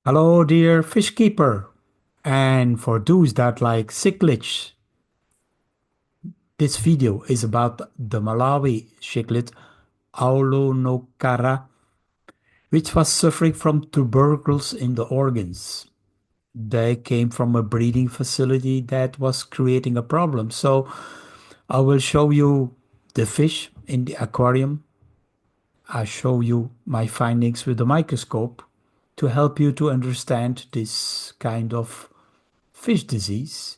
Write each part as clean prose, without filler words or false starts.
Hello, dear fish keeper. And for those that like cichlids, this video is about the Malawi cichlid Aulonocarra, which was suffering from tubercles in the organs. They came from a breeding facility that was creating a problem. So I will show you the fish in the aquarium. I show you my findings with the microscope to help you to understand this kind of fish disease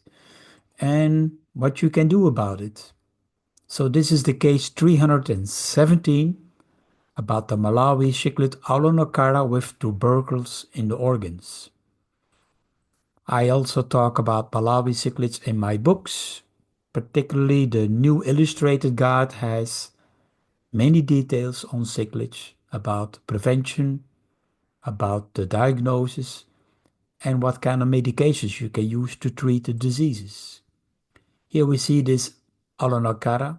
and what you can do about it. So this is the case 317 about the Malawi cichlid Aulonocarra with tubercles in the organs. I also talk about Malawi cichlids in my books, particularly the new illustrated guide has many details on cichlids about prevention, about the diagnosis, and what kind of medications you can use to treat the diseases. Here we see this Aulonocarra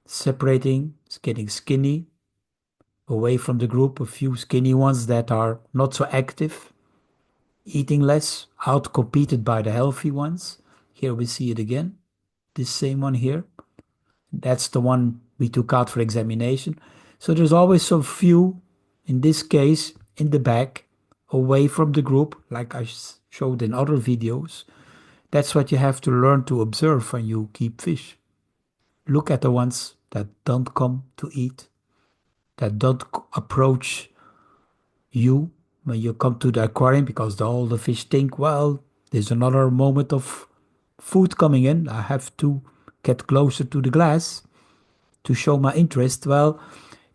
separating, it's getting skinny, away from the group, a few skinny ones that are not so active, eating less, outcompeted by the healthy ones. Here we see it again, this same one here. That's the one we took out for examination. So there's always some few, in this case, in the back, away from the group, like I showed in other videos. That's what you have to learn to observe when you keep fish. Look at the ones that don't come to eat, that don't approach you when you come to the aquarium because all the fish think, well, there's another moment of food coming in. I have to get closer to the glass to show my interest. Well,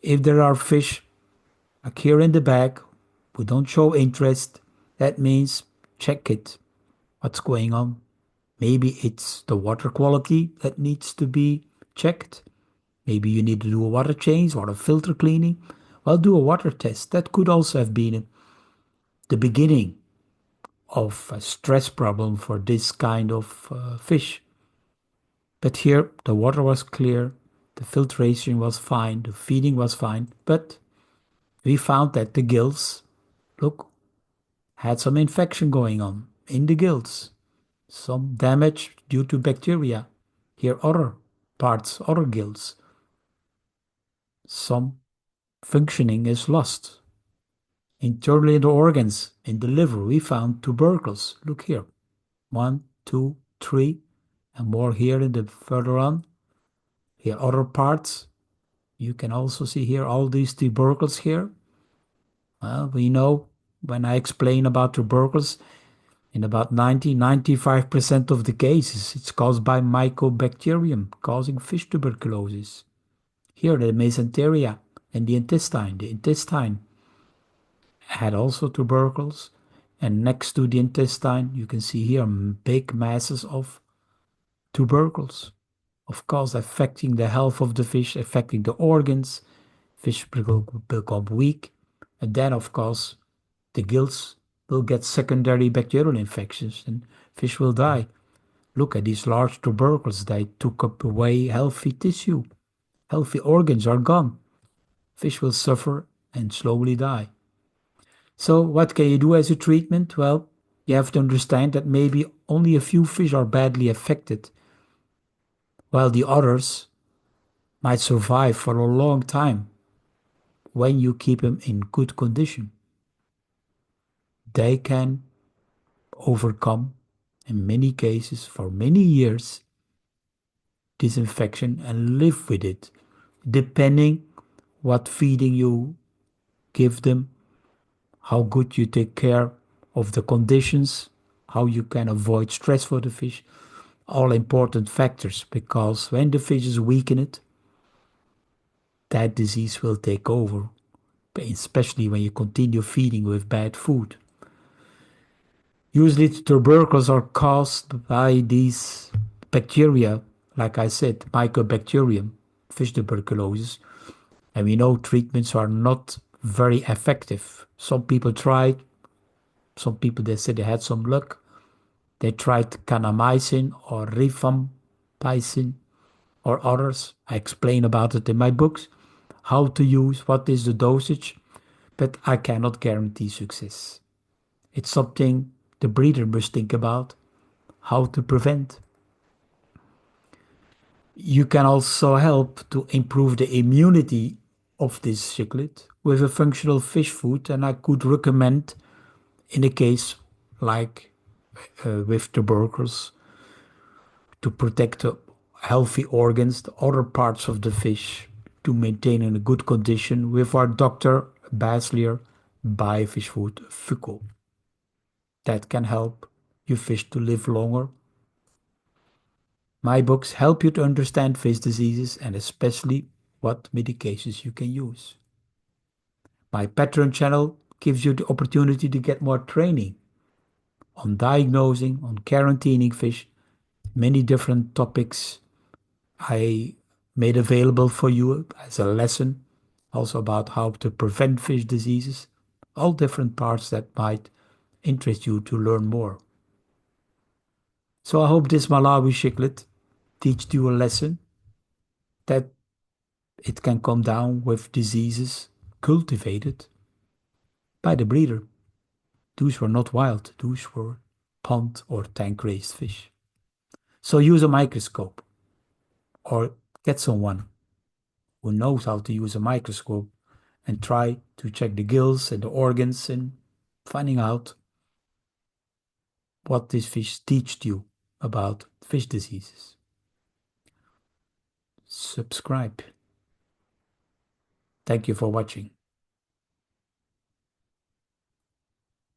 if there are fish like here in the back who don't show interest, that means check it. What's going on? Maybe it's the water quality that needs to be checked. Maybe you need to do a water change or a filter cleaning. Well, do a water test. That could also have been the beginning of a stress problem for this kind of fish. But here the water was clear, the filtration was fine, the feeding was fine, but we found that the gills, look, had some infection going on in the gills, some damage due to bacteria. Here other parts, other gills, some functioning is lost. Internally in the organs, in the liver, we found tubercles. Look here. One, two, three, and more here in the further on. Here other parts. You can also see here all these tubercles here. Well, we know when I explain about tubercles, in about 95% of the cases, it's caused by Mycobacterium, causing fish tuberculosis. Here, the mesenteria and the intestine. The intestine had also tubercles. And next to the intestine, you can see here big masses of tubercles. Of course, affecting the health of the fish, affecting the organs. Fish will become weak. And then, of course, the gills will get secondary bacterial infections and fish will die. Look at these large tubercles. They took up away healthy tissue. Healthy organs are gone. Fish will suffer and slowly die. So what can you do as a treatment? Well, you have to understand that maybe only a few fish are badly affected, while the others might survive for a long time when you keep them in good condition. They can overcome, in many cases, for many years, this infection and live with it, depending what feeding you give them, how good you take care of the conditions, how you can avoid stress for the fish, all important factors, because when the fish is weakened, that disease will take over, especially when you continue feeding with bad food. Usually the tubercles are caused by these bacteria, like I said, Mycobacterium, fish tuberculosis, and we know treatments are not very effective. Some people tried, some people they said they had some luck. They tried Kanamycin or Rifampycin or others. I explain about it in my books, how to use, what is the dosage. but I cannot guarantee success. It's something the breeder must think about how to prevent. You can also help to improve the immunity of this cichlid with a functional fish food, and I could recommend in a case like with tubercles to protect the healthy organs, the other parts of the fish to maintain in a good condition with our Dr. BASSLEER BIOFISH FOOD FUCO. That can help your fish to live longer. My books help you to understand fish diseases and especially what medications you can use. My Patreon channel gives you the opportunity to get more training on diagnosing, on quarantining fish, many different topics I made available for you as a lesson, also about how to prevent fish diseases, all different parts that might interest you to learn more. So I hope this Malawi cichlid teaches you a lesson that it can come down with diseases cultivated by the breeder. Those were not wild, those were pond or tank raised fish. So use a microscope or get someone who knows how to use a microscope and try to check the gills and the organs and finding out what this fish teaches you about fish diseases. Subscribe. Thank you for watching.